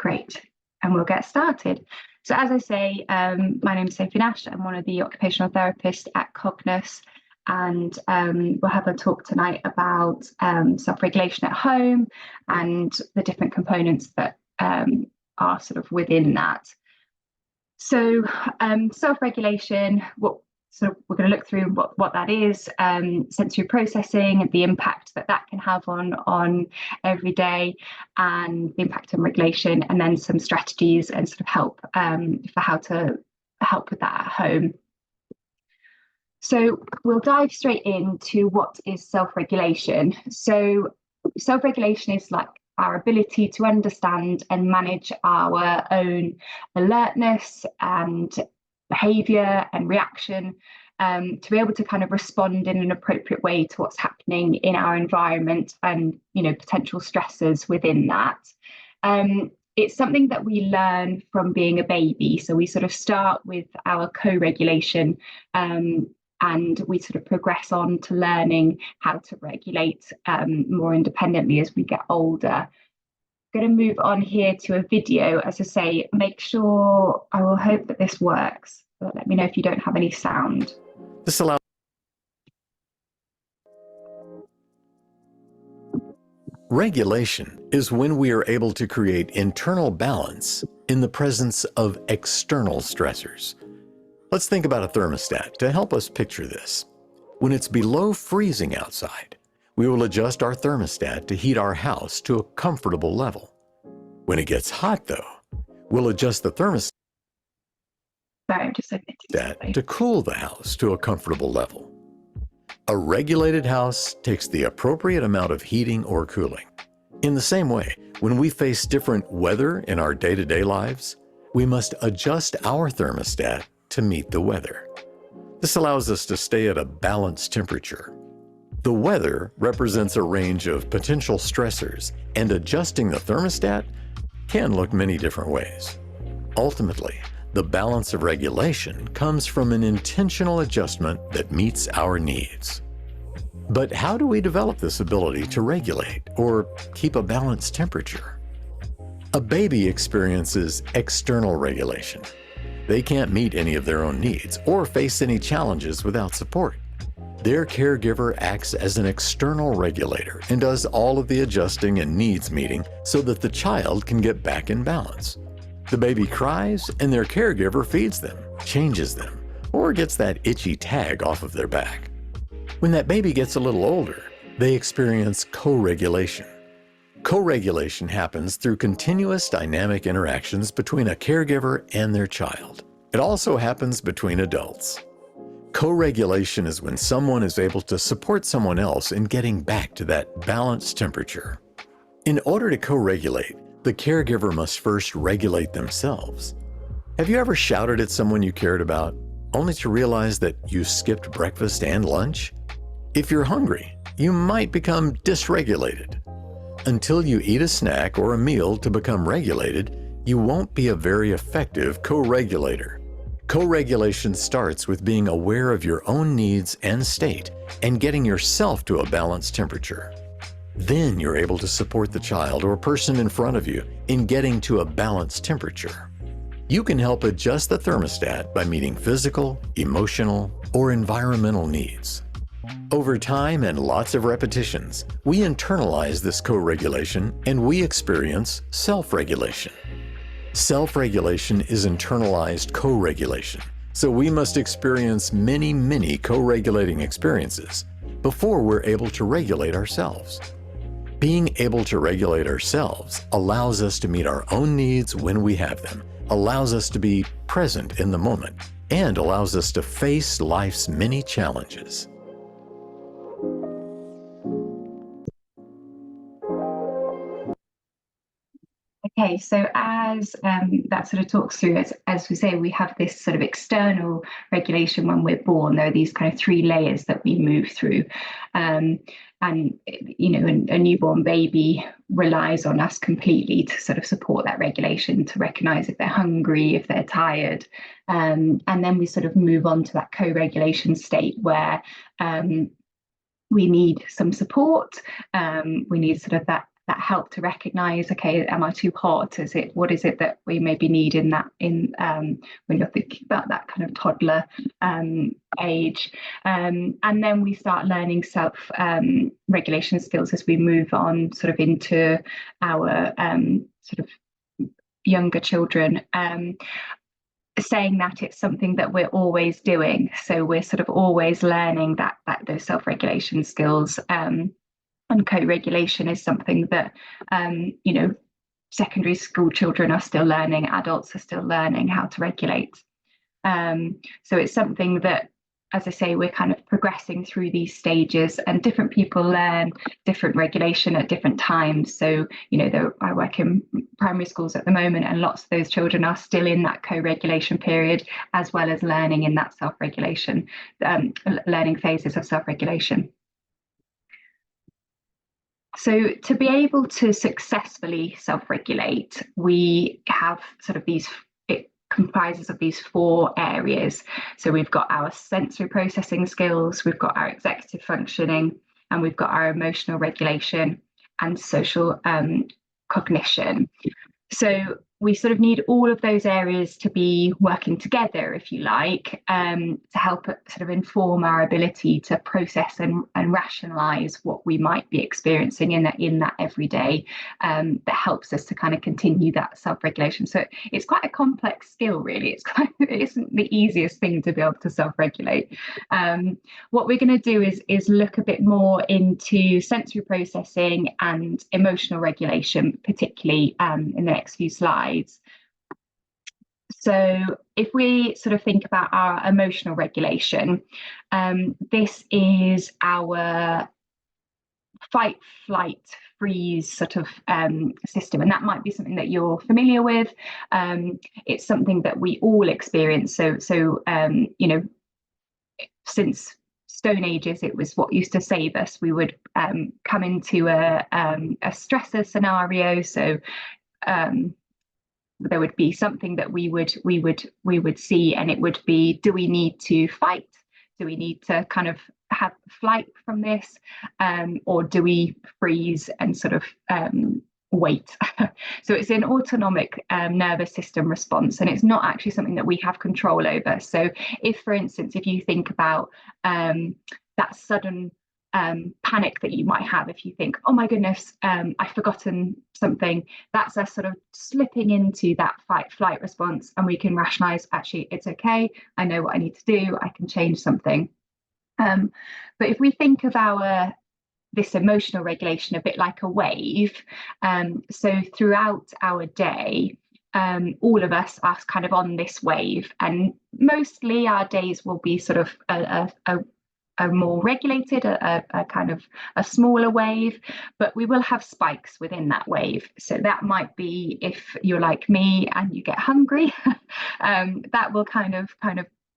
Great, and we'll get started. So as I say, my name is Sophie Nash. I'm one of the occupational therapists at Cognos, and we'll have a talk tonight about self-regulation at home and the different components that are sort of within that. So self-regulation, we're going to look through what that is, sensory processing, and the impact that can have on every day, and the impact on regulation, and then some strategies and sort of help for how to help with that at home. So we'll dive straight into what is self-regulation. So self-regulation is like our ability to understand and manage our own alertness and behavior and reaction, to be able to kind of respond in an appropriate way to what's happening in our environment and, you know, potential stressors within that. It's something that we learn from being a baby. So we sort of start with our co-regulation, and we sort of progress on to learning how to regulate more independently as we get older. Going to move on here to a video. As I say, make sure, I will hope that this works, but let me know if you don't have any sound. This allows regulation is when we are able to create internal balance in the presence of external stressors. Let's think about a thermostat to help us picture this. When it's below freezing outside, we will adjust our thermostat to heat our house to a comfortable level. When it gets hot, though, we'll adjust the thermostat to cool the house to a comfortable level. A regulated house takes the appropriate amount of heating or cooling. In the same way, when we face different weather in our day-to-day lives, we must adjust our thermostat to meet the weather. This allows us to stay at a balanced temperature. The weather represents a range of potential stressors, and adjusting the thermostat can look many different ways. Ultimately, the balance of regulation comes from an intentional adjustment that meets our needs. But how do we develop this ability to regulate or keep a balanced temperature? A baby experiences external regulation. They can't meet any of their own needs or face any challenges without support. Their caregiver acts as an external regulator and does all of the adjusting and needs meeting so that the child can get back in balance. The baby cries and their caregiver feeds them, changes them, or gets that itchy tag off of their back. When that baby gets a little older, they experience co-regulation. Co-regulation happens through continuous dynamic interactions between a caregiver and their child. It also happens between adults. Co-regulation is when someone is able to support someone else in getting back to that balanced temperature. In order to co-regulate, the caregiver must first regulate themselves. Have you ever shouted at someone you cared about, only to realize that you skipped breakfast and lunch? If you're hungry, you might become dysregulated. Until you eat a snack or a meal to become regulated, you won't be a very effective co-regulator. Co-regulation starts with being aware of your own needs and state and getting yourself to a balanced temperature. Then you're able to support the child or person in front of you in getting to a balanced temperature. You can help adjust the thermostat by meeting physical, emotional, or environmental needs. Over time and lots of repetitions, we internalize this co-regulation and we experience self-regulation. Self-regulation is internalized co-regulation, so we must experience many co-regulating experiences before we're able to regulate ourselves. Being able to regulate ourselves allows us to meet our own needs when we have them, allows us to be present in the moment, and allows us to face life's many challenges. Okay, so as that sort of talks through, as we say, we have this sort of external regulation when we're born. There are these kind of three layers that we move through. And, you know, a newborn baby relies on us completely to sort of support that regulation, to recognize if they're hungry, if they're tired. And then we sort of move on to that co-regulation state where we need some support. We need sort of that help to recognize, okay, am I too hot? What is it that we maybe need in when you're thinking about that kind of toddler age? And then we start learning self regulation skills as we move on sort of into our sort of younger children, saying that it's something that we're always doing. So we're sort of always learning that those self-regulation skills, and co-regulation is something that secondary school children are still learning, adults are still learning how to regulate. So it's something that, as I say, we're kind of progressing through these stages, and different people learn different regulation at different times. So, I work in primary schools at the moment, and lots of those children are still in that co-regulation period, as well as learning in that self-regulation, learning phases of self-regulation. So to be able to successfully self-regulate, we have sort of it comprises of these 4 areas. So we've got our sensory processing skills, we've got our executive functioning, and we've got our emotional regulation and social cognition. So we sort of need all of those areas to be working together, if you like, to help sort of inform our ability to process and rationalize what we might be experiencing in that everyday, that helps us to kind of continue that self-regulation. So it's quite a complex skill, really. It isn't the easiest thing to be able to self-regulate. What we're going to do is look a bit more into sensory processing and emotional regulation, particularly in the next few slides. So if we sort of think about our emotional regulation, this is our fight, flight, freeze sort of system, and that might be something that you're familiar with. It's something that we all experience. So since Stone Ages, it was what used to save us. We would come into a stressor scenario. So there would be something that we would see, and it would be, do we need to fight? Do we need to kind of have flight from this, or do we freeze and sort of wait? So it's an autonomic nervous system response, and it's not actually something that we have control over. So if, for instance, if you think about that sudden panic that you might have, if you think, oh my goodness, I've forgotten something, that's us sort of slipping into that fight flight response, and we can rationalize, actually, it's okay, I know what I need to do, I can change something. But if we think of this emotional regulation a bit like a wave, so throughout our day, all of us are kind of on this wave, and mostly our days will be sort of a more regulated, a kind of a smaller wave, but we will have spikes within that wave. So that might be, if you're like me and you get hungry, that will kind of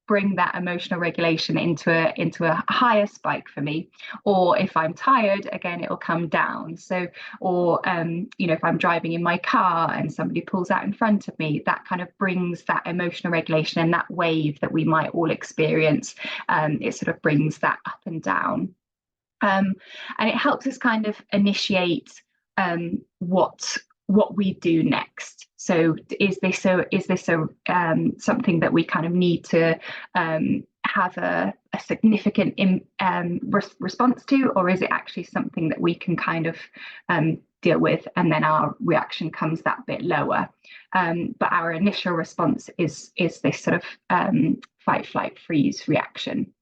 bring that emotional regulation into a higher spike for me. Or if I'm tired, again, it'll come down. So, or if I'm driving in my car and somebody pulls out in front of me, that kind of brings that emotional regulation, and that wave that we might all experience, it sort of brings that up and down. And it helps us kind of initiate what we do next. So is this something that we kind of need to have a significant response to, or is it actually something that we can kind of deal with, and then our reaction comes that bit lower? But our initial response is this sort of fight, flight, freeze reaction.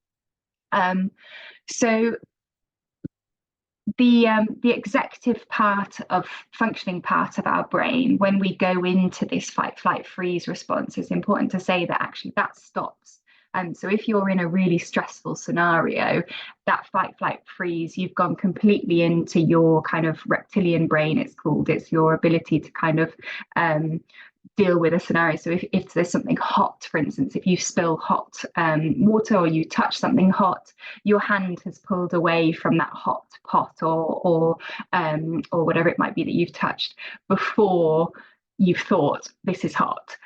So the executive functioning part of our brain, when we go into this fight, flight, freeze response, it's important to say that actually that stops. So if you're in a really stressful scenario, that fight, flight, freeze, you've gone completely into your kind of reptilian brain, it's called. It's your ability to kind of deal with a scenario. So if there's something hot, for instance, if you spill hot water, or you touch something hot, your hand has pulled away from that hot pot or whatever it might be that you've touched before you've thought this is hot.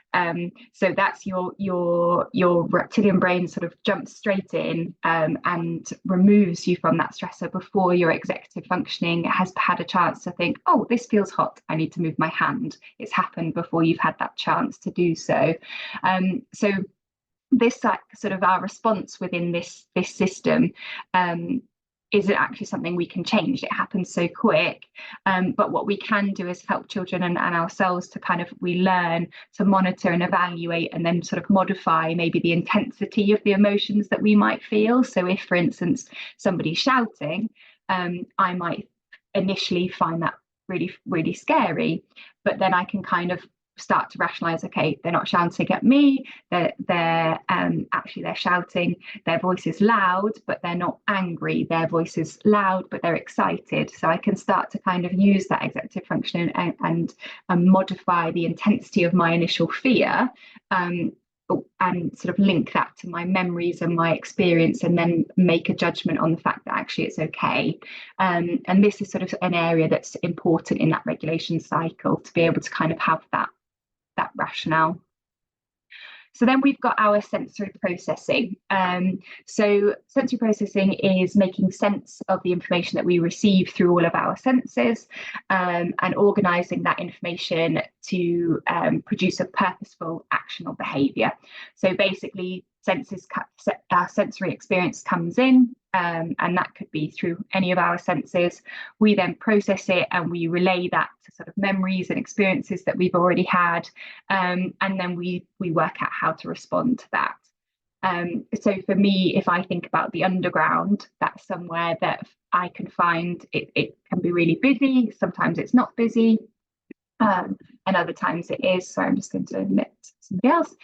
So that's your reptilian brain sort of jumps straight in and removes you from that stressor before your executive functioning has had a chance to think, oh, this feels hot, I need to move my hand. It's happened before you've had that chance to do so. So this sort of our response within this system isn't actually something we can change. It happens so quick, but what we can do is help children and ourselves to kind of, we learn to monitor and evaluate and then sort of modify maybe the intensity of the emotions that we might feel. So if, for instance, somebody's shouting, I might initially find that really, really scary, but then I can kind of start to rationalize, okay, they're not shouting at me, they're actually they're shouting, their voice is loud but they're not angry, their voice is loud but they're excited. So I can start to kind of use that executive function and modify the intensity of my initial fear, and sort of link that to my memories and my experience, and then make a judgment on the fact that actually it's okay. And this is sort of an area that's important in that regulation cycle, to be able to kind of have that rationale. So then we've got our sensory processing. So sensory processing is making sense of the information that we receive through all of our senses, and organising that information to produce a purposeful action or behaviour. So basically, our sensory experience comes in, and that could be through any of our senses. We then process it and we relay that to sort of memories and experiences that we've already had, and then we work out how to respond to that. So for me, if I think about the underground, that's somewhere that I can find it can be really busy. Sometimes it's not busy, and other times it is. So I'm just going to admit somebody else.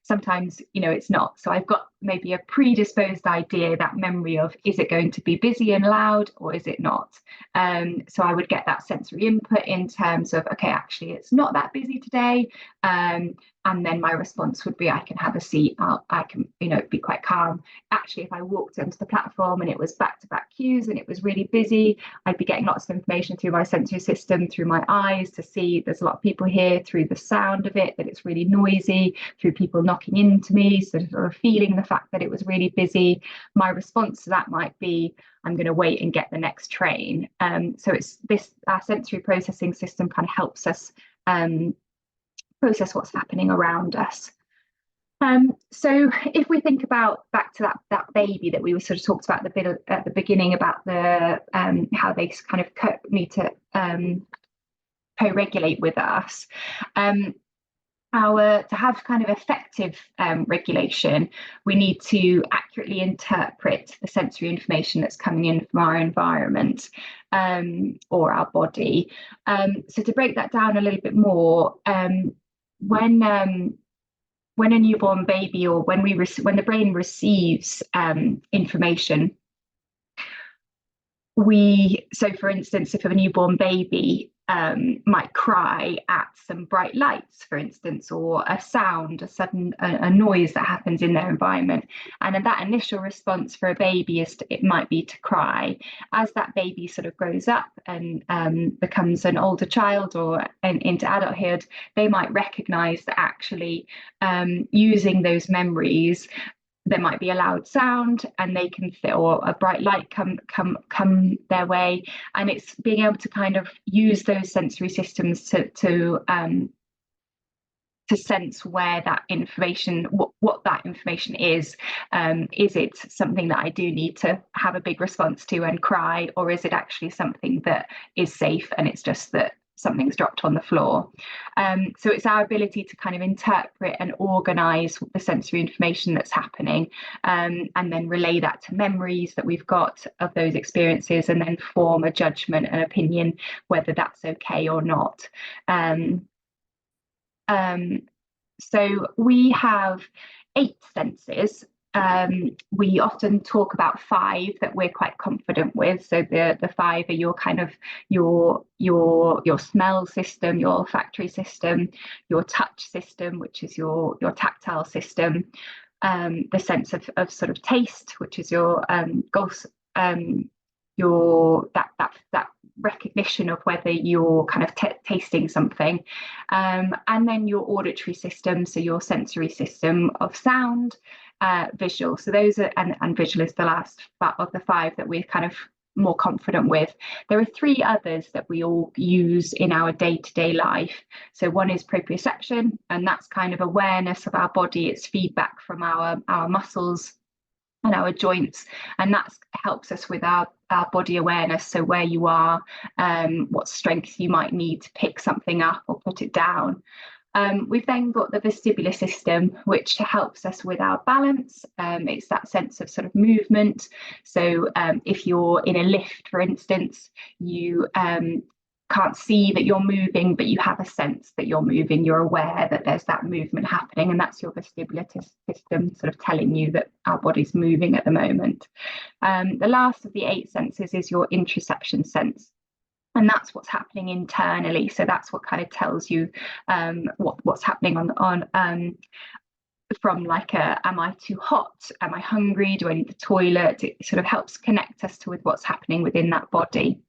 Sometimes, it's not. So I've got maybe a predisposed idea, that memory of, is it going to be busy and loud or is it not? So I would get that sensory input in terms of, okay, actually it's not that busy today. And then my response would be, I can have a seat, I can, be quite calm. Actually, if I walked onto the platform and it was back-to-back queues and it was really busy, I'd be getting lots of information through my sensory system, through my eyes to see there's a lot of people here, through the sound of it, that it's really noisy, through people knocking into me, sort of feeling the fact that it was really busy. My response to that might be, I'm going to wait and get the next train. So it's our sensory processing system kind of helps us process what's happening around us. So if we think about back to that baby that we were sort of talked about at the beginning about the how they kind of need to co-regulate with us. To have kind of effective regulation, we need to accurately interpret the sensory information that's coming in from our environment or our body. So to break that down a little bit more, when a newborn baby, or when the brain receives information, so for instance, if a newborn baby might cry at some bright lights, for instance, or a sound, a sudden a noise that happens in their environment, and then that initial response for a baby it might be to cry. As that baby sort of grows up and becomes an older child or into adulthood, they might recognize that actually using those memories, there might be a loud sound and they can feel, or a bright light come their way, and it's being able to kind of use those sensory systems to sense where that information, what that information is. Is it something that I do need to have a big response to and cry, or is it actually something that is safe and it's just that something's dropped on the floor? So it's our ability to kind of interpret and organize the sensory information that's happening, and then relay that to memories that we've got of those experiences, and then form a judgment and opinion whether that's okay or not. So we have 8 senses. We often talk about 5 that we're quite confident with. So the 5 are your kind of your smell system, your olfactory system, your touch system, which is your tactile system, the sense of sort of taste, which is your recognition of whether you're kind of tasting something, and then your auditory system, so your sensory system of sound, visual. So those are, and visual is the last of the 5 that we're kind of more confident with. There are 3 others that we all use in our day-to-day life. So one is proprioception, and that's kind of awareness of our body. It's feedback from our muscles and our joints, and that helps us with our body awareness. So where you are, what strength you might need to pick something up or put it down. We've then got the vestibular system, which helps us with our balance. It's that sense of sort of movement. So if you're in a lift, for instance, you can't see that you're moving, but you have a sense that you're moving. You're aware that there's that movement happening, and that's your vestibular system sort of telling you that our body's moving at the moment. The last of the 8 senses is your interoception sense. And that's what's happening internally. So that's what kind of tells you what's happening on from like am I too hot? Am I hungry? Do I need the toilet? It sort of helps connect us to with what's happening within that body.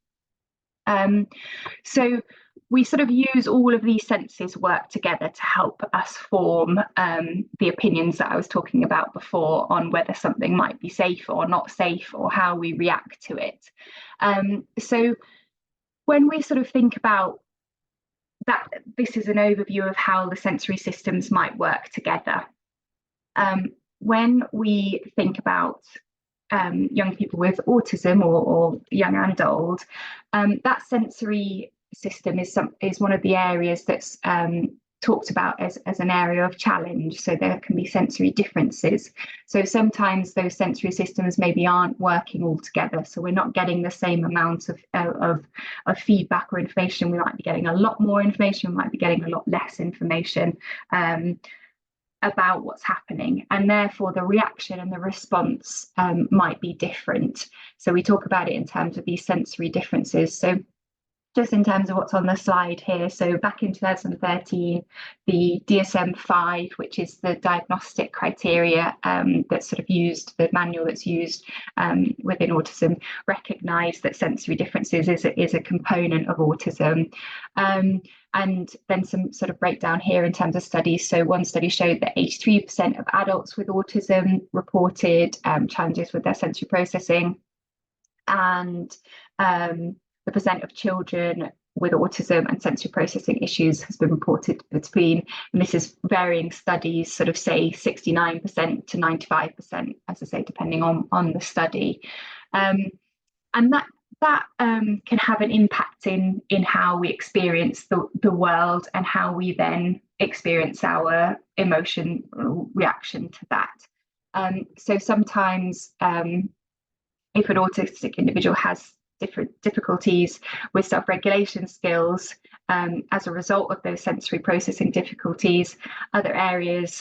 So we sort of use all of these senses work together to help us form the opinions that I was talking about before on whether something might be safe or not safe, or how we react to it. So when we sort of think about that, this is an overview of how the sensory systems might work together. When we think about young people with autism or young and old, that sensory system is one of the areas that's talked about as an area of challenge. So there can be sensory differences. So sometimes those sensory systems maybe aren't working all together. So we're not getting the same amount of feedback or information. We might be getting a lot more information, we might be getting a lot less information about what's happening, and therefore the reaction and the response might be different. So we talk about it in terms of these sensory differences. So just in terms of what's on the slide here, so back in 2013, the DSM-5, which is the diagnostic criteria that's sort of used, the manual that's used within autism, recognised that sensory differences is a component of autism. And then some sort of breakdown here in terms of studies. So one study showed that 83% of adults with autism reported challenges with their sensory processing, and the percent of children with autism and sensory processing issues has been reported between, and this is varying studies, sort of say 69% to 95%, as I say, depending on the study. And that can have an impact in how we experience the world and how we then experience our emotion reaction to that. So sometimes if an autistic individual has different difficulties with self-regulation skills as a result of those sensory processing difficulties, other areas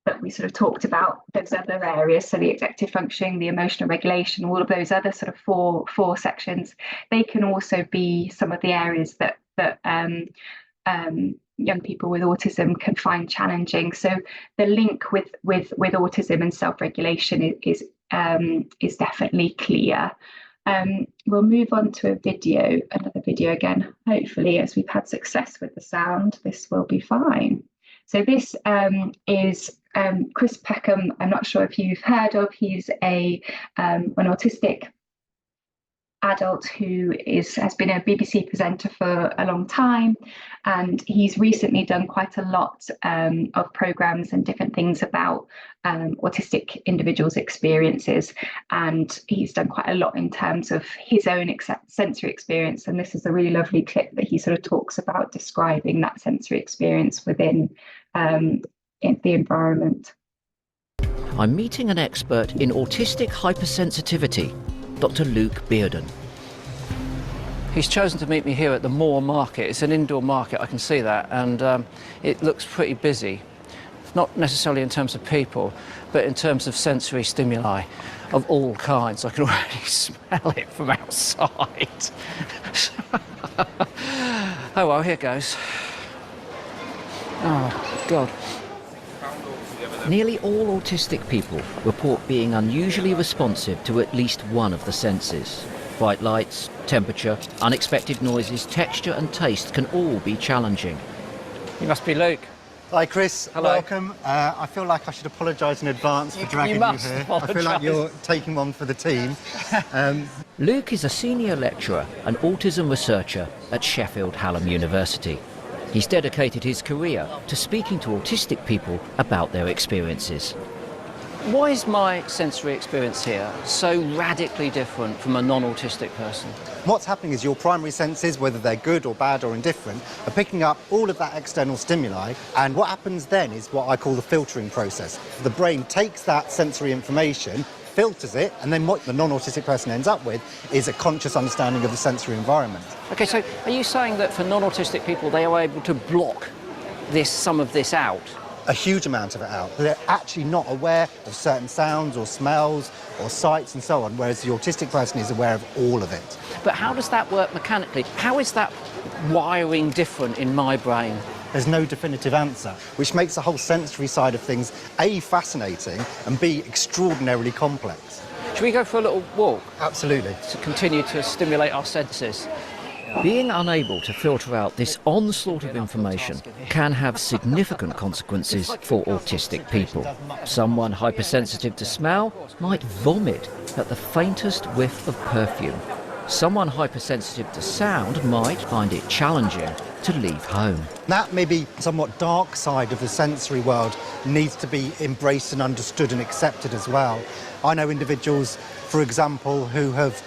that we sort of talked about, those other areas, so the executive functioning, the emotional regulation, all of those other sort of four sections, they can also be some of the areas that young people with autism can find challenging. So the link with autism and self-regulation is definitely clear. We'll move on to another video again. Hopefully, as we've had success with the sound, this will be fine. So this is Chris Peckham. I'm not sure if you've heard of. He's an autistic adult who has been a BBC presenter for a long time, and he's recently done quite a lot of programs and different things about autistic individuals' experiences, and he's done quite a lot in terms of his own sensory experience. And this is a really lovely clip that he sort of talks about describing that sensory experience within in the environment. I'm meeting an expert in autistic hypersensitivity, Dr. Luke Bearden. He's chosen to meet me here at the Moor Market. It's an indoor market, I can see that, and it looks pretty busy. Not necessarily in terms of people, but in terms of sensory stimuli of all kinds. I can already smell it from outside. Oh well, here goes. Oh, God. Nearly all autistic people report being unusually responsive to at least one of the senses. Bright lights, temperature, unexpected noises, texture and taste can all be challenging. You must be Luke. Hi Chris, Hello. welcome. I feel like I should apologise in advance for dragging you must here. I apologise. feel like you're taking one for the team. Luke is a senior lecturer and autism researcher at Sheffield Hallam University. He's dedicated his career to speaking to autistic people about their experiences. Why is my sensory experience here so radically different from a non-autistic person? What's happening is your primary senses, whether they're good or bad or indifferent, are picking up all of that external stimuli, and what happens then is what I call the filtering process. The brain takes that sensory information, filters it, and then what the non-autistic person ends up with is a conscious understanding of the sensory environment. Okay, so are you saying that for non-autistic people they are able to block some of this out? A huge amount of it out. They're actually not aware of certain sounds or smells or sights and so on, whereas the autistic person is aware of all of it. But how does that work mechanically? How is that wiring different in my brain? There's no definitive answer, which makes the whole sensory side of things A, fascinating, and B, extraordinarily complex. Should we go for a little walk Absolutely. to continue to stimulate our senses? Being unable to filter out this onslaught of information can have significant consequences for autistic people. Someone hypersensitive to smell might vomit at the faintest whiff of perfume. Someone hypersensitive to sound might find it challenging to leave home. That maybe somewhat dark side of the sensory world needs to be embraced and understood and accepted as well. I know individuals, for example, who have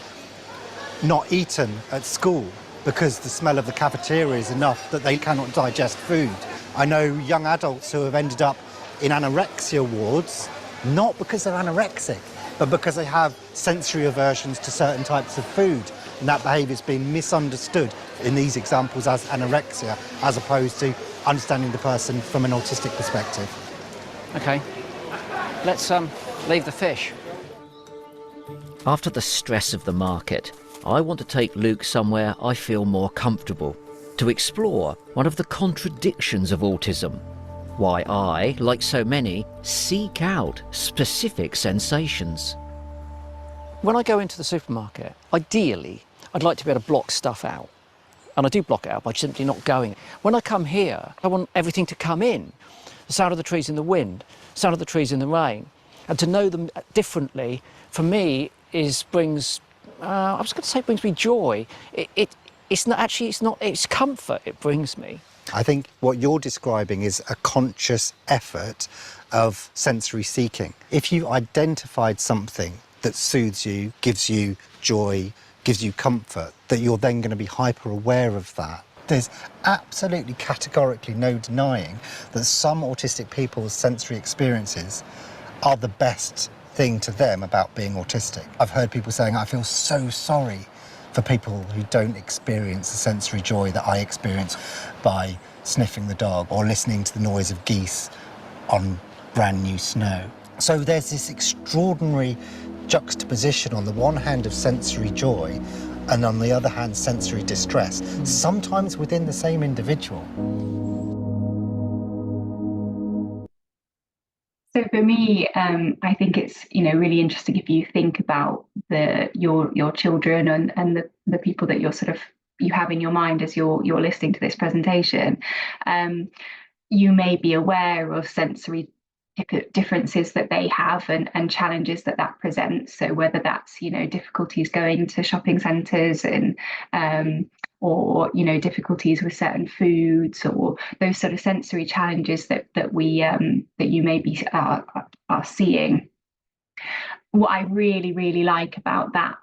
not eaten at school because the smell of the cafeteria is enough that they cannot digest food. I know young adults who have ended up in anorexia wards, not because they're anorexic, but because they have sensory aversions to certain types of food. And that behaviour's been misunderstood in these examples as anorexia, as opposed to understanding the person from an autistic perspective. Okay, let's leave the fish. After the stress of the market, I want to take Luke somewhere I feel more comfortable, to explore one of the contradictions of autism. Why I, like so many, seek out specific sensations. When I go into the supermarket, ideally, I'd like to be able to block stuff out. And I do block it out by simply not going. When I come here, I want everything to come in. The sound of the trees in the wind, the sound of the trees in the rain. And to know them differently, for me, brings me joy. It's comfort it brings me. I think what you're describing is a conscious effort of sensory seeking. If you identified something that soothes you, gives you joy, gives you comfort, that you're then going to be hyper aware of that. There's absolutely categorically no denying that some autistic people's sensory experiences are the best thing to them about being autistic. I've heard people saying, I feel so sorry for people who don't experience the sensory joy that I experience by sniffing the dog or listening to the noise of geese on brand new snow. So there's this extraordinary juxtaposition on the one hand of sensory joy and on the other hand sensory distress, sometimes within the same individual. So for me, I think it's really interesting if you think about your children and the people that you have in your mind as you're listening to this presentation. You may be aware of sensory differences that they have and challenges that presents. So whether that's difficulties going to shopping centres and or difficulties with certain foods or those sort of sensory challenges that you may be are seeing. What I really, really like about that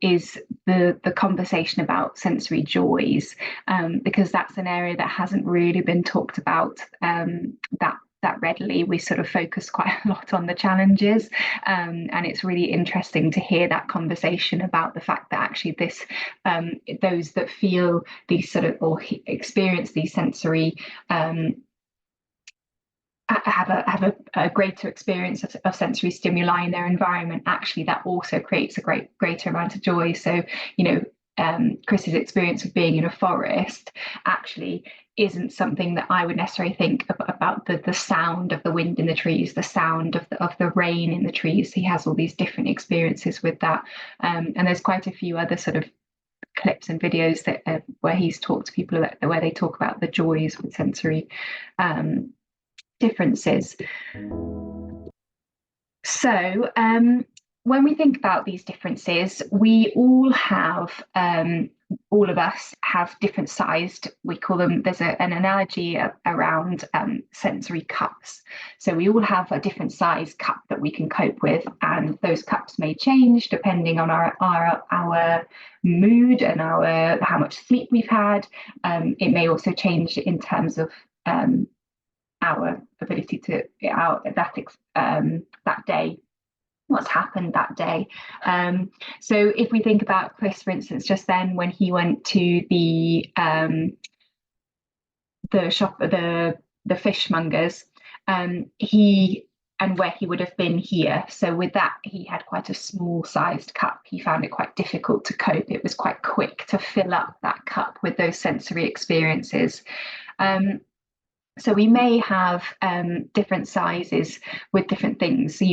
is the conversation about sensory joys, because that's an area that hasn't really been talked about that readily. We sort of focus quite a lot on the challenges, and it's really interesting to hear that conversation about the fact that actually those that feel these sort of or experience these sensory have a greater experience of sensory stimuli in their environment. Actually, that also creates a greater amount of joy. So Chris's experience of being in a forest actually isn't something that I would necessarily think about the sound of the wind in the trees, the sound of the rain in the trees. He has all these different experiences with that, and there's quite a few other sort of clips and videos that where he's talked to people where they talk about the joys with sensory differences. So when we think about these differences, we all have, all of us have different sized, we call them, there's an analogy around sensory cups. So we all have a different size cup that we can cope with, and those cups may change depending on our mood and how much sleep we've had. It may also change in terms of our ability to that day, what's happened that day. So if we think about Chris, for instance, just then when he went to the shop, the fishmongers, and where he would have been here. So with that, he had quite a small sized cup. He found it quite difficult to cope. It was quite quick to fill up that cup with those sensory experiences. So we may have different sizes with different things. So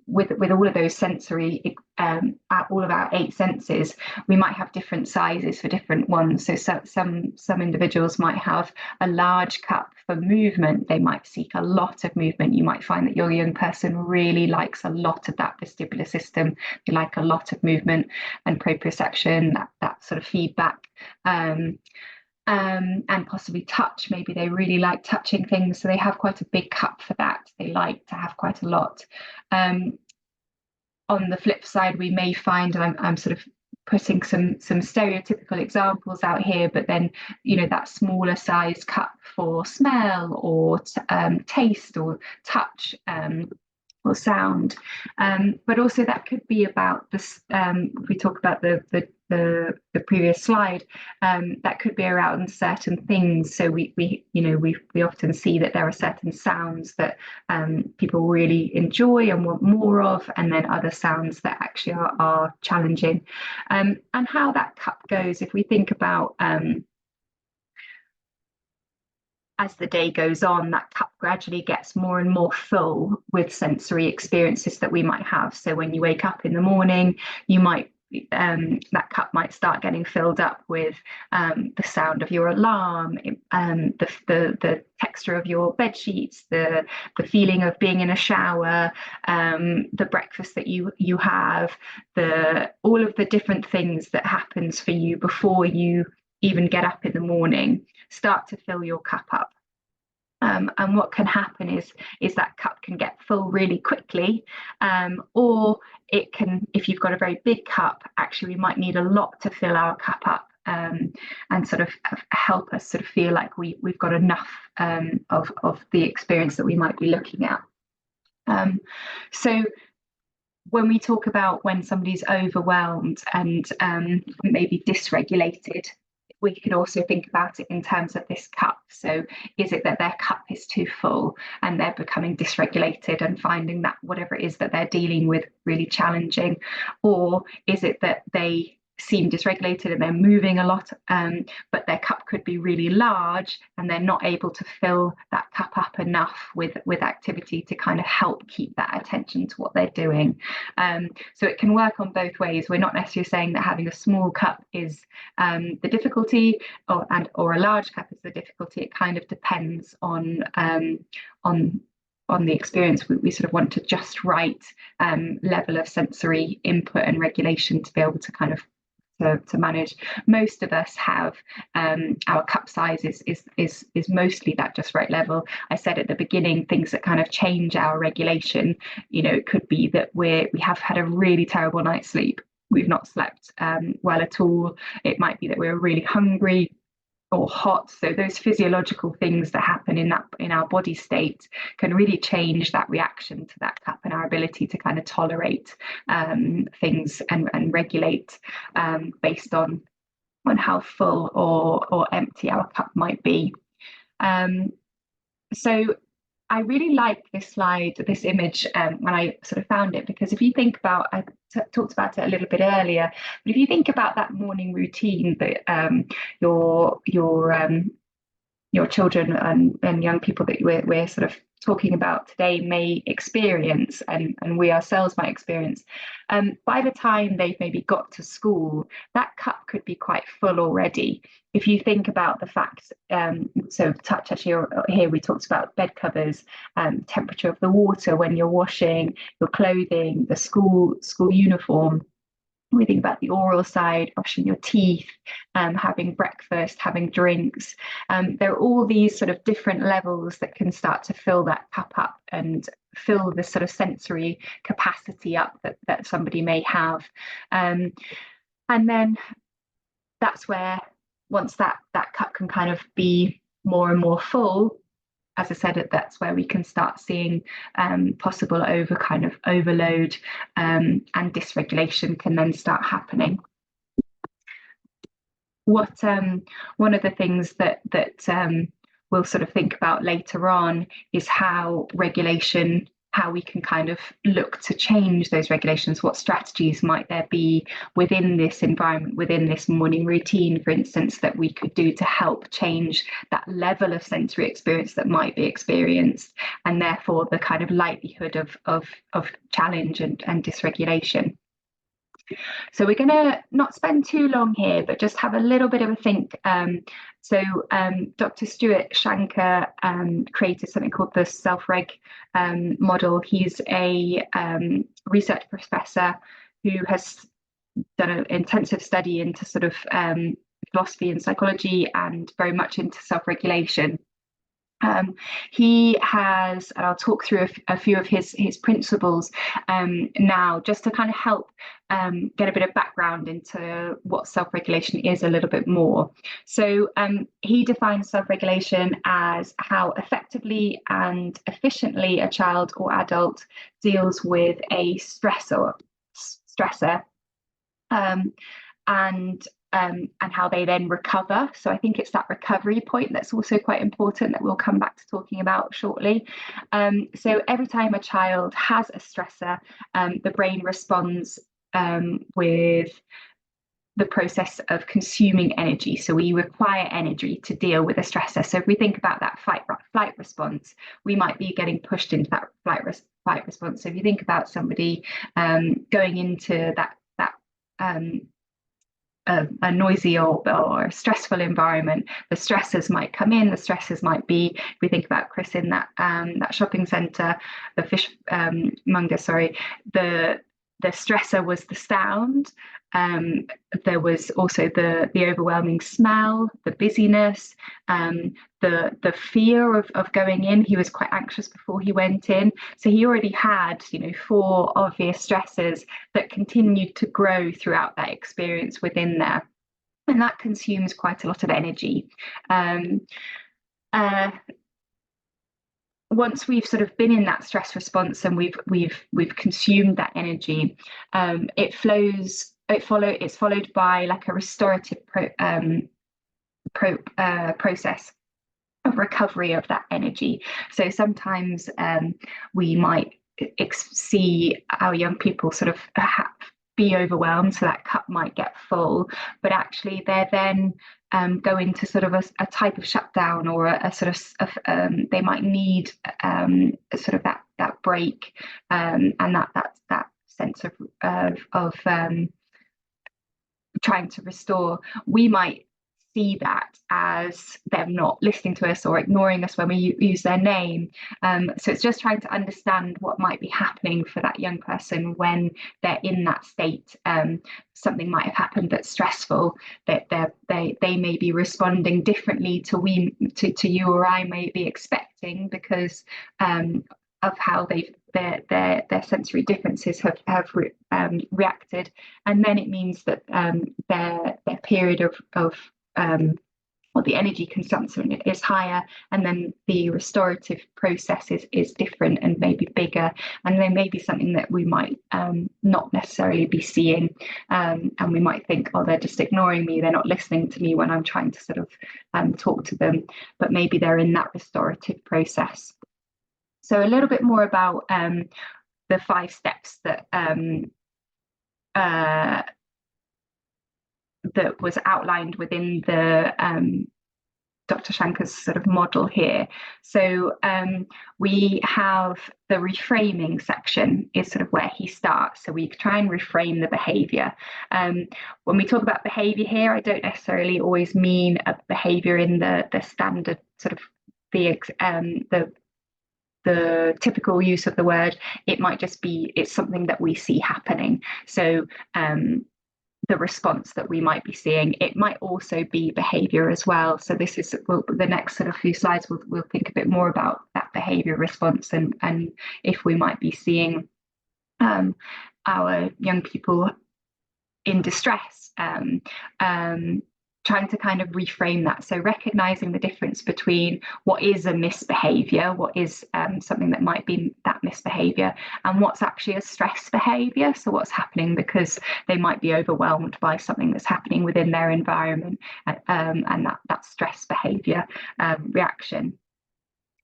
with all of those sensory, all of our 8 senses, we might have different sizes for different ones. So some individuals might have a large cup for movement. They might seek a lot of movement. You might find that your young person really likes a lot of that vestibular system. They like a lot of movement and proprioception, that sort of feedback. And possibly touch. Maybe they really like touching things, so they have quite a big cup for that. They like to have quite a lot. On the flip side, we may find, and I'm sort of putting some stereotypical examples out here, but then, you know, that smaller size cup for smell or taste or touch, or sound, but also that could be about this. If we talk about the previous slide, that could be around certain things. So we often see that there are certain sounds that people really enjoy and want more of, and then other sounds that actually are challenging. And how that cup goes, if we think about as the day goes on, that cup gradually gets more and more full with sensory experiences that we might have. So when you wake up in the morning, you might that cup might start getting filled up with the sound of your alarm, the texture of your bed sheets, the feeling of being in a shower, the breakfast that you have, all of the different things that happens for you before you even get up in the morning start to fill your cup up. And what can happen is that cup can get full really quickly, or it can, if you've got a very big cup, actually we might need a lot to fill our cup up, and sort of help us sort of feel like we've got enough of the experience that we might be looking at. So when we talk about when somebody's overwhelmed and maybe dysregulated, we could also think about it in terms of this cup. So is it that their cup is too full and they're becoming dysregulated and finding that whatever it is that they're dealing with really challenging? Or is it that they seem dysregulated and they're moving a lot, but their cup could be really large and they're not able to fill that cup up enough with activity to kind of help keep that attention to what they're doing? So it can work on both ways. We're not necessarily saying that having a small cup is the difficulty, or a large cup is the difficulty. It kind of depends on the experience. We sort of want to just right level of sensory input and regulation to be able to kind of to manage. Most of us have our cup size is mostly that just right level. I said at the beginning, things that kind of change our regulation, you know, it could be that we have had a really terrible night's sleep. We've not slept well at all. It might be that we're really hungry or hot. So those physiological things that happen in our body state can really change that reaction to that cup and our ability to kind of tolerate things and regulate based on how full or empty our cup might be. So I really like this slide, this image, when I sort of found it, because if you think about, I talked about it a little bit earlier, but if you think about that morning routine that your children and young people that we're sort of talking about today may experience, and we ourselves might experience, by the time they've maybe got to school, that cup could be quite full already. If you think about the fact, so touch actually here we talked about bed covers, temperature of the water when you're washing, your clothing, the school uniform. We think about the oral side, brushing your teeth, having breakfast, having drinks. There are all these sort of different levels that can start to fill that cup up and fill the sort of sensory capacity up that somebody may have. And then that's where, once that cup can kind of be more and more full, as I said, that's where we can start seeing possible overload, and dysregulation can then start happening. One of the things that we'll sort of think about later on is how we can kind of look to change those regulations. What strategies might there be within this environment, within this morning routine, for instance, that we could do to help change that level of sensory experience that might be experienced, and therefore the kind of likelihood of challenge and dysregulation. So we're going to not spend too long here, but just have a little bit of a think. Dr. Stuart Shanker created something called the self-reg model. He's a research professor who has done an intensive study into sort of philosophy and psychology, and very much into self-regulation. He has, and I'll talk through a few of his principles now, just to kind of help get a bit of background into what self-regulation is a little bit more. So he defines self-regulation as how effectively and efficiently a child or adult deals with a stressor, and how they then recover. So I think it's that recovery point that's also quite important, that we'll come back to talking about shortly. So every time a child has a stressor, the brain responds with the process of consuming energy. So we require energy to deal with a stressor. So if we think about that flight response, we might be getting pushed into that flight response. So if you think about somebody going into that a noisy or stressful environment, the stressors might come in. The stressors might be, if we think about Chris in that shopping centre, the fishmonger, the stressor was the sound. There was also the overwhelming smell, the busyness, the fear of going in. He was quite anxious before he went in, so he already had 4 obvious stressors that continued to grow throughout that experience within there, and that consumes quite a lot of energy. Once we've sort of been in that stress response and we've consumed that energy, it's followed by like a restorative process of recovery of that energy. So sometimes we might see our young people sort of be overwhelmed, so that cup might get full, but actually they're then go into sort of a type of shutdown, or a sort of they might need sort of that break, and that sense of trying to restore. We might see that as them not listening to us or ignoring us when we use their name. So it's just trying to understand what might be happening for that young person when they're in that state. Something might have happened that's stressful, that they may be responding differently to you or I may be expecting, because of how their sensory differences have reacted, and then it means that their period of or the energy consumption is higher, and then the restorative process is different and maybe bigger, and there may be something that we might not necessarily be seeing, and we might think, oh, they're just ignoring me, they're not listening to me when I'm trying to sort of talk to them, but maybe they're in that restorative process. So a little bit more about the 5 steps that that was outlined within the Dr. Shankar's sort of model here. So we have the reframing section is sort of where he starts. So we try and reframe the behavior. When we talk about behavior here, I don't necessarily always mean a behavior in the standard sort of the typical use of the word. It might just be, it's something that we see happening. So the response that we might be seeing. It might also be behavior as well. So this is the next sort of few slides, we'll think a bit more about that behavior response and if we might be seeing our young people in distress, trying to kind of reframe that. So recognizing the difference between what is a misbehavior, what is something that might be that misbehavior, and what's actually a stress behavior. So what's happening because they might be overwhelmed by something that's happening within their environment, and that stress behavior reaction.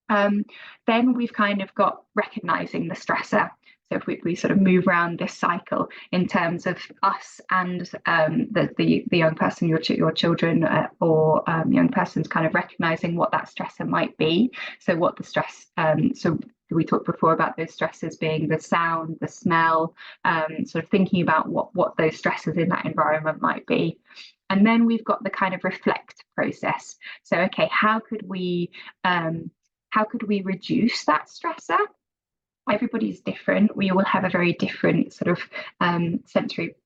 Then we've kind of got recognizing the stressor. So if we sort of move around this cycle in terms of us and the young person, your children or young persons kind of recognizing what that stressor might be. So what the stress, so we talked before about those stressors being the sound, the smell, sort of thinking about what those stressors in that environment might be. And then we've got the kind of reflect process. So, okay, how could we reduce that stressor? Everybody's different. We all have a very different sort of sensory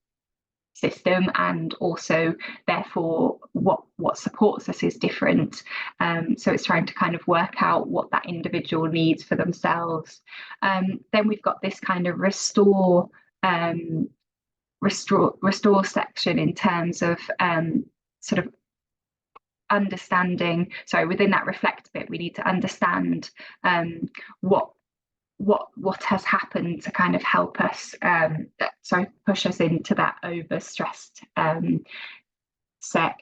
system, and also therefore what supports us is different. So it's trying to kind of work out what that individual needs for themselves. Then we've got this kind of restore section in terms of sort of understanding. Sorry, within that reflect bit, we need to understand what has happened to kind of help us, push us into that overstressed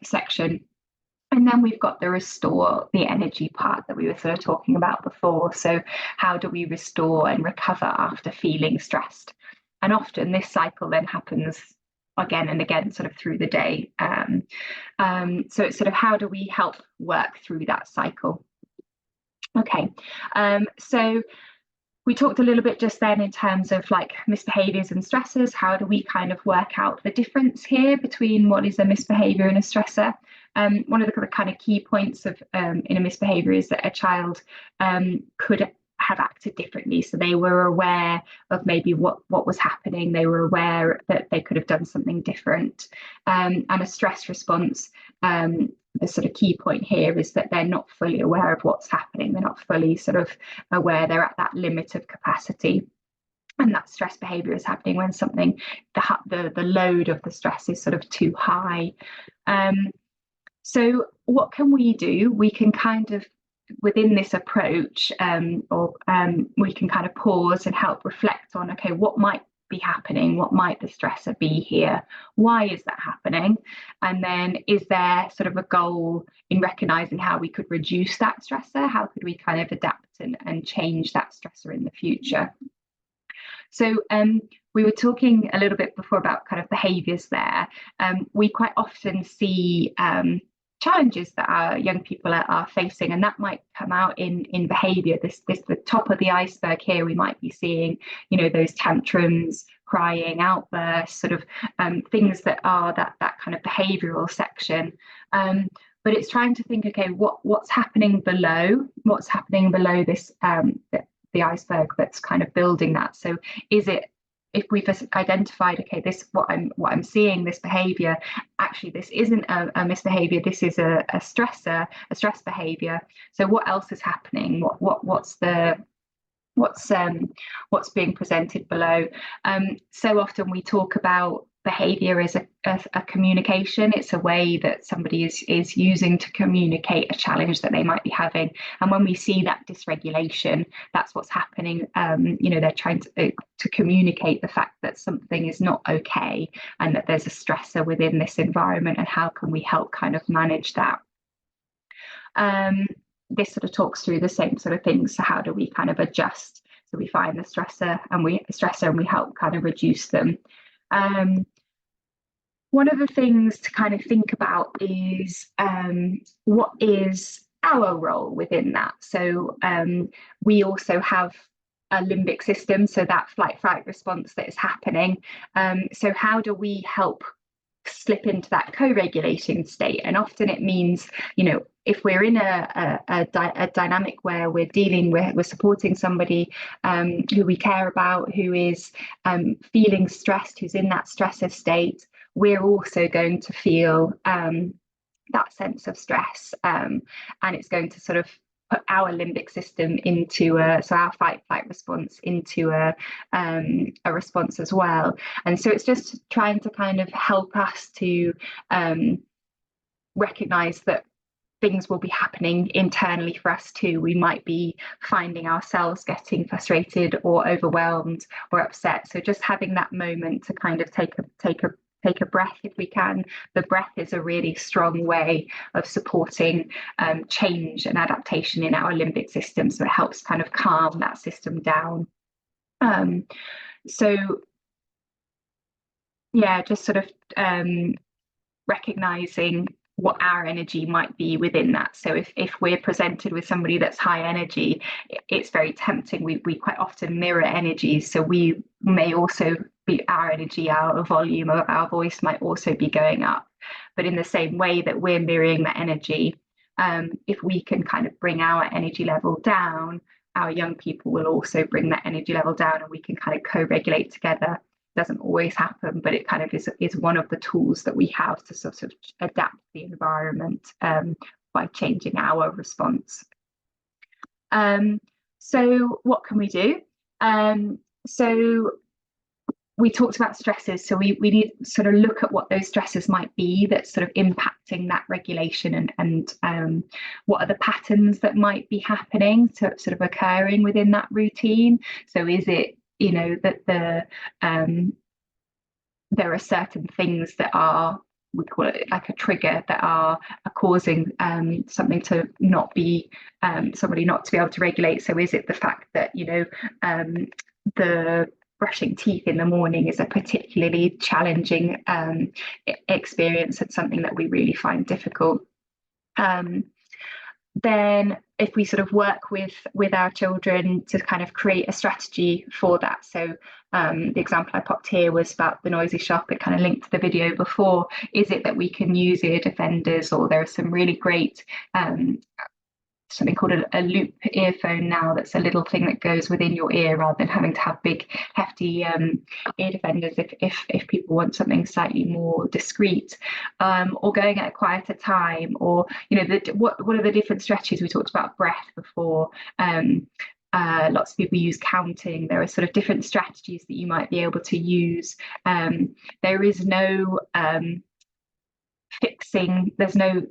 section. And then we've got the restore, the energy part that we were sort of talking about before. So how do we restore and recover after feeling stressed? And often this cycle then happens again and again sort of through the day. So it's sort of how do we help work through that cycle? Okay, so we talked a little bit just then in terms of like misbehaviors and stressors. How do we kind of work out the difference here between what is a misbehavior and a stressor? One of the kind of key points of in a misbehavior is that a child could have acted differently. So they were aware of maybe what was happening. They were aware that they could have done something different. And a stress response, the sort of key point here is that they're not fully aware of what's happening. They're not fully sort of aware they're at that limit of capacity. And that stress behavior is happening when something, the load of the stress is sort of too high. So what can we do? We can kind of, within this approach, we can kind of pause and help reflect on, okay, what might be happening? What might the stressor be here? Why is that happening? And then is there sort of a goal in recognizing how we could reduce that stressor? How could we kind of adapt and change that stressor in the future? So we were talking a little bit before about kind of behaviors there. We quite often see challenges that our young people are facing, and that might come out in behavior. This the top of the iceberg here, we might be seeing, you know, those tantrums, crying, outbursts, sort of things that are that kind of behavioral section. But it's trying to think, okay, what's happening below? What's happening below this the iceberg that's kind of building that? So is it, if we've identified, okay, this what I'm seeing, this behavior, actually this isn't a misbehavior, this is a stressor, a stress behavior. So what else is happening? What's being presented below? So often we talk about behavior as a communication. It's a way that somebody is using to communicate a challenge that they might be having. And when we see that dysregulation, that's what's happening. You know, they're trying to communicate the fact that something is not okay and that there's a stressor within this environment, and how can we help kind of manage that. this sort of talks through the same sort of things. So how do we kind of adjust? So we find the stressor and we help kind of reduce them. One of the things to kind of think about is what is our role within that. So we also have a limbic system, so that flight response that is happening. So how do we help slip into that co-regulating state? And often it means, if we're in a dynamic where we're supporting somebody who we care about, who is feeling stressed, who's in that stressor state, we're also going to feel that sense of stress, and it's going to sort of put our limbic system into so our fight response into a response as well. And so it's just trying to kind of help us to recognize that things will be happening internally for us too. We might be finding ourselves getting frustrated or overwhelmed or upset. So just having that moment to kind of take a breath if we can. The breath is a really strong way of supporting change and adaptation in our limbic system. So it helps kind of calm that system down. So yeah, just sort of recognizing what our energy might be within that. So if we're presented with somebody that's high energy, it's very tempting. We quite often mirror energies. So we may also be, our energy, our volume of our voice might also be going up. But in the same way that we're mirroring that energy, if we can kind of bring our energy level down, our young people will also bring that energy level down, and we can kind of co-regulate together. Doesn't always happen, but it kind of is one of the tools that we have to sort of adapt the environment by changing our response. So what can we do? So we talked about stresses, so we need to sort of look at what those stresses might be that's sort of impacting that regulation, and what are the patterns that might be happening, to sort of occurring within that routine. So is it, that there are certain things that are, we call it like a trigger, that are causing something to not be, somebody not to be able to regulate. So is it the fact that, the brushing teeth in the morning is a particularly challenging experience, and something that we really find difficult? Then if we sort of work with our children to kind of create a strategy for that. So the example I popped here was about the noisy shop. It kind of linked to the video before. Is it that we can use ear defenders, or there are some really great something called a loop earphone now, that's a little thing that goes within your ear rather than having to have big hefty ear defenders if people want something slightly more discreet, or going at a quieter time, or what are the different strategies? We talked about breath before. Lots of people use counting. There are sort of different strategies that you might be able to use. There is no fixing, there's no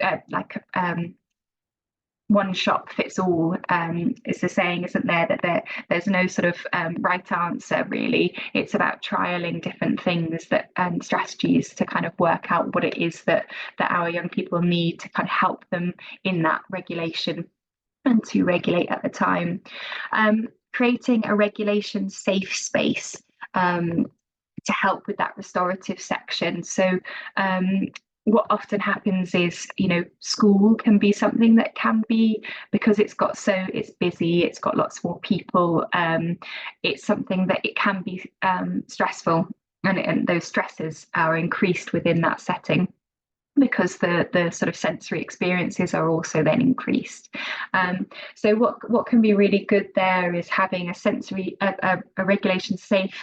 one shop fits all. It's the saying, isn't there, that there's no sort of right answer really. It's about trialing different things that strategies to kind of work out what it is that our young people need to kind of help them in that regulation and to regulate at the time. Creating a regulation safe space to help with that restorative section. So what often happens is, school can be something that can be, because it's busy, it's got lots more people, it's something that it can be stressful, and those stresses are increased within that setting, because the sort of sensory experiences are also then increased. So what can be really good there is having a regulation safe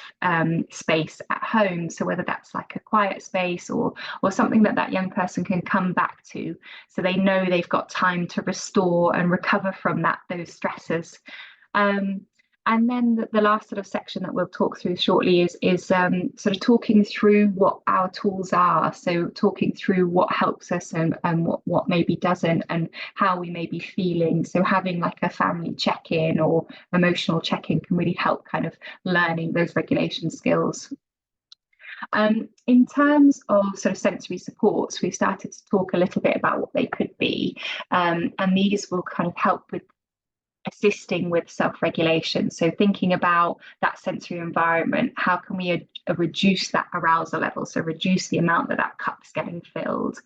space at home. So whether that's like a quiet space or something that young person can come back to, so they know they've got time to restore and recover from those stresses. And then the last sort of section that we'll talk through shortly is sort of talking through what our tools are. So talking through what helps us and what maybe doesn't, and how we may be feeling. So having like a family check-in or emotional check-in can really help kind of learning those regulation skills. In terms of sort of sensory supports, we've started to talk a little bit about what they could be, and these will kind of help with assisting with self-regulation. So thinking about that sensory environment, how can we reduce that arousal level? So reduce the amount that cup's getting filled.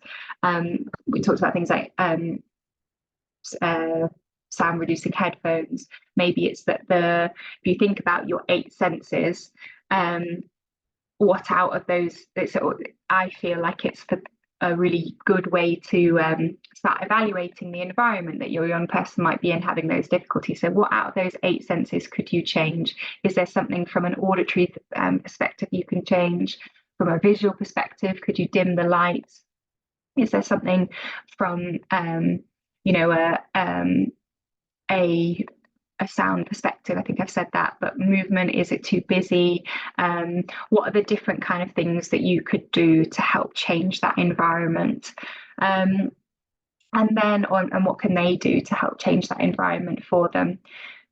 We talked about things like sound reducing headphones. Maybe it's that if you think about your 8 senses, what out of those, I feel like it's a really good way to start evaluating the environment that your young person might be in, having those difficulties. So what out of those 8 senses could you change? Is there something from an auditory perspective you can change? From a visual perspective, could you dim the lights? Is there something from a sound perspective? I think I've said that, but movement, is it too busy? What are the different kind of things that you could do to help change that environment? And what can they do to help change that environment for them?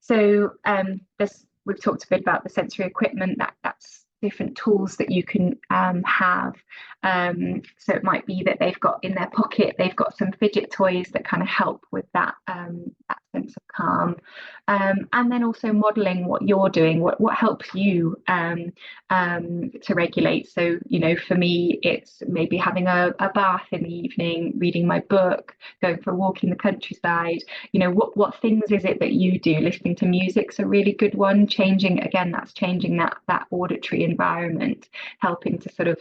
So we've talked a bit about the sensory equipment, that's different tools that you can have. So it might be that they've got in their pocket, they've got some fidget toys that kind of help with that sense of calm. And then also modeling what you're doing, what helps you to regulate. So, for me, it's maybe having a bath in the evening, reading my book, going for a walk in the countryside. What things is it that you do? Listening to music's a really good one. Changing that auditory environment, helping to sort of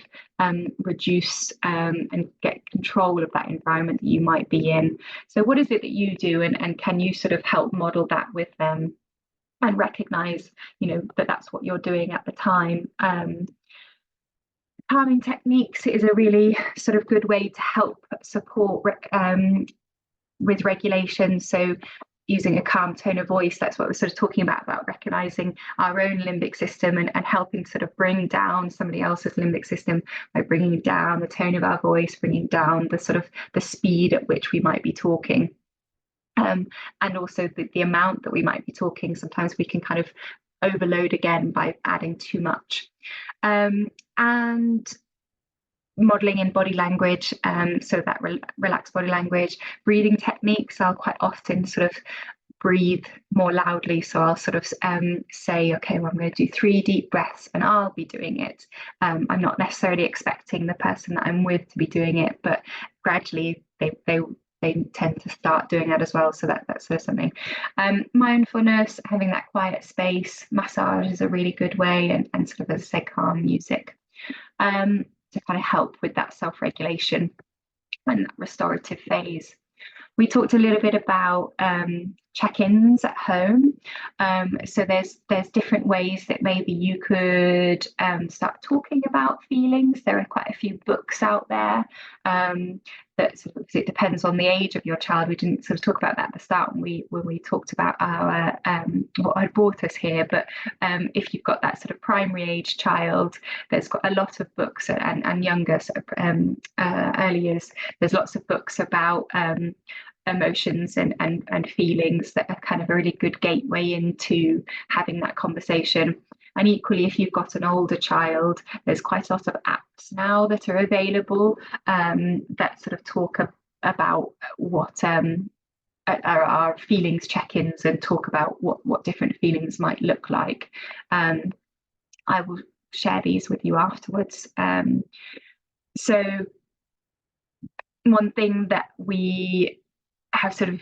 reduce and get control of that environment that you might be in. So what is it that you do, and can you sort of help model that with them and recognize that that's what you're doing at the time? Calming techniques is a really sort of good way to help support with regulation. So using a calm tone of voice, that's what we're sort of talking about recognizing our own limbic system and helping sort of bring down somebody else's limbic system by bringing down the tone of our voice, bringing down the sort of the speed at which we might be talking. And also the amount that we might be talking. Sometimes we can kind of overload again by adding too much. And modeling in body language, so that relaxed body language. Breathing techniques, I'll quite often sort of breathe more loudly, so I'll sort of say, okay, well, I'm going to do 3 deep breaths and I'll be doing it. I'm not necessarily expecting the person that I'm with to be doing it, but gradually they tend to start doing that as well. So that's sort of something. Mindfulness, having that quiet space. Massage is a really good way, and sort of, as I say, calm music to kind of help with that self-regulation and that restorative phase. We talked a little bit about check-ins at home. So there's different ways that maybe you could start talking about feelings. There are quite a few books out there that sort of, it depends on the age of your child. We didn't sort of talk about that at the start when we talked about our what had brought us here. But if you've got that sort of primary age child, there's got a lot of books, and younger, sort of, early years, there's lots of books about emotions and feelings that are kind of a really good gateway into having that conversation. And equally, if you've got an older child, there's quite a lot of apps now that are available that sort of talk about what are our feelings check-ins, and talk about what different feelings might look like. I will share these with you afterwards. So one thing that we have sort of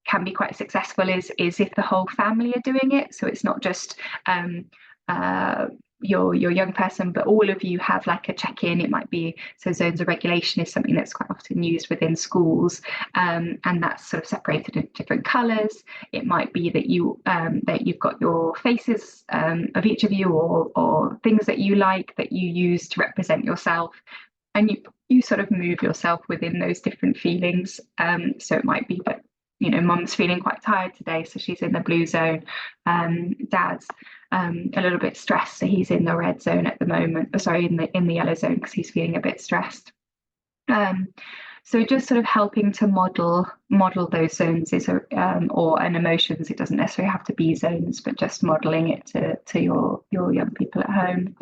can be quite successful is if the whole family are doing it. So it's not just your young person, but all of you have like a check-in. It might be, so zones of regulation is something that's quite often used within schools, and that's sort of separated into different colours. It might be that you've got your faces of each of you, or things that you like that you use to represent yourself, and you sort of move yourself within those different feelings. So it might be that, mum's feeling quite tired today, so she's in the blue zone. Dad's a little bit stressed, so he's in the red zone at the moment. Sorry, in the yellow zone, because he's feeling a bit stressed. So just sort of helping to model those zones is and emotions. It doesn't necessarily have to be zones, but just modeling it to your young people at home.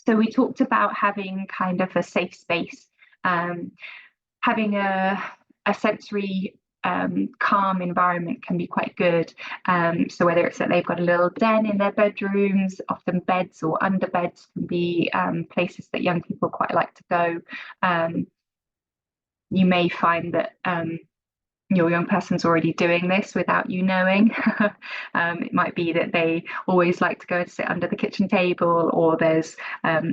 So we talked about having kind of a safe space, having a sensory calm environment can be quite good. So whether it's that they've got a little den in their bedrooms, often beds or under beds can be places that young people quite like to go. You may find that your young person's already doing this without you knowing. It might be that they always like to go and sit under the kitchen table, or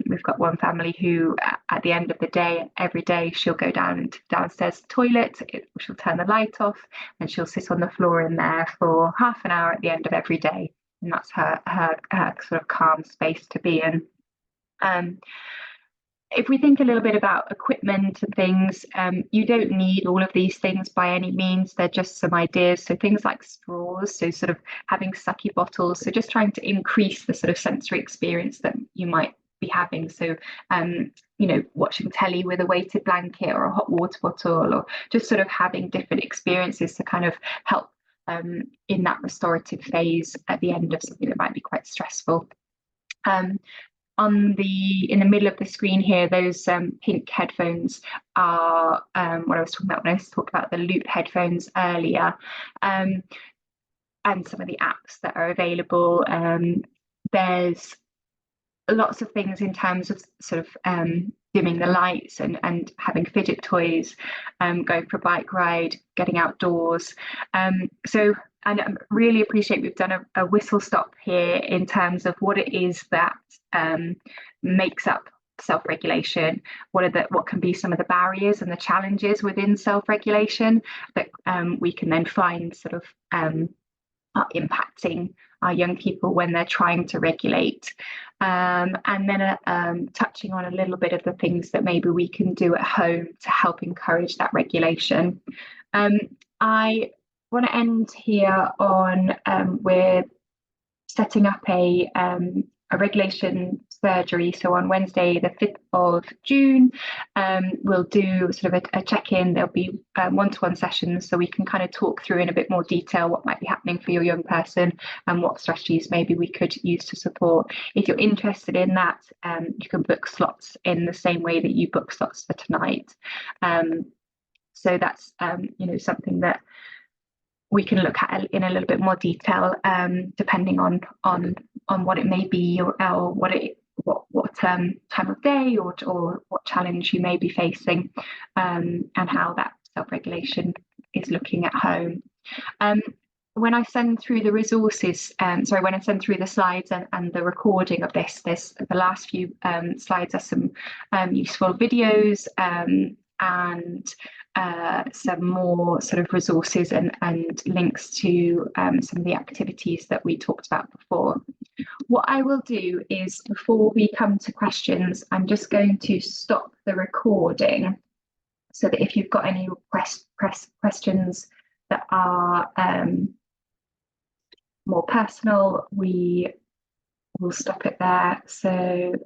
we've got one family who at the end of the day, every day she'll go downstairs toilet, she'll turn the light off and she'll sit on the floor in there for half an hour at the end of every day, and that's her sort of calm space to be in. If we think a little bit about equipment and things, you don't need all of these things by any means. They're just some ideas. So things like straws, so sort of having sucky bottles. So just trying to increase the sort of sensory experience that you might be having. So, watching telly with a weighted blanket or a hot water bottle, or just sort of having different experiences to kind of help in that restorative phase at the end of something that might be quite stressful. In the middle of the screen here, those pink headphones are what I was talking about when I talked about the Loop headphones earlier, and some of the apps that are available. There's lots of things in terms of sort of dimming the lights and having fidget toys, going for a bike ride, getting outdoors. And I really appreciate we've done a whistle stop here in terms of what it is that makes up self-regulation. What can be some of the barriers and the challenges within self-regulation that we can then find sort of are impacting our young people when they're trying to regulate, and then touching on a little bit of the things that maybe we can do at home to help encourage that regulation. I want to end here on we're setting up a regulation surgery. So on Wednesday, the 5th of June, we'll do sort of a check-in. There'll be one-to-one sessions, so we can kind of talk through in a bit more detail what might be happening for your young person and what strategies maybe we could use to support. If you're interested in that, you can book slots in the same way that you book slots for tonight. So that's something that we can look at in a little bit more detail, depending on what it may be, or what time of day or what challenge you may be facing, and how that self-regulation is looking at home. When I send through the resources, when I send through the slides and the recording of this, the last few slides are some useful videos and some more sort of resources and links to some of the activities that we talked about before. What I will do is, before we come to questions, I'm just going to stop the recording so that if you've got any questions that are more personal, we will stop it there. So